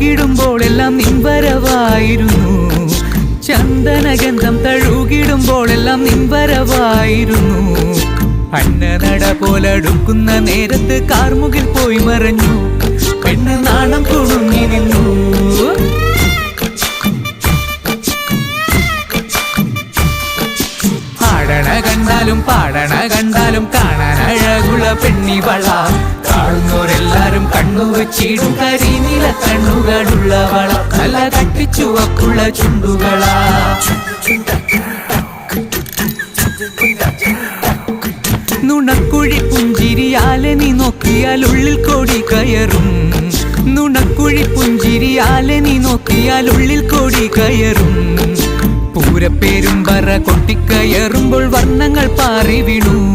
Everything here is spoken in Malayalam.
തഴുകിടുമ്പോഴെല്ലാം നിൻവരവായിരുന്നു. ചന്ദനഗന്ധം തഴുകിടുമ്പോഴെല്ലാം നിൻവരവായിരുന്നു. അന്നനട പോലടുക്കുന്ന നേരത്ത് കാർമുകിൽ പോയി മറഞ്ഞു. പെണ്ണ് നാണം കുണുങ്ങി നിന്നു. ആടണ കണ്ടാലും പാടണ കണ്ടാലും കാണാൻ അഴകുള്ള പെണ്ണിവള. കാണുന്നോരെല്ലാരും കണ്ണു വെച്ചിടും കരിനീല കണ്ണുകളുള്ളവള. നല്ല കട്ടിച്ചുവപ്പുള്ള ചുണ്ടുകളാ. നുണക്കുഴി പുഞ്ചിരിയാലെ നീ നോക്കിയാൽ ഉള്ളിൽ കോടി കയറും. നുണക്കുഴി പുഞ്ചിരിയാലെ നീ നോക്കിയാൽ ഉള്ളിൽ കോടി കയറും. പൂരപ്പേരും പറ കൊട്ടിക്കയറുമ്പോൾ വർണ്ണങ്ങൾ പാറി വീണു.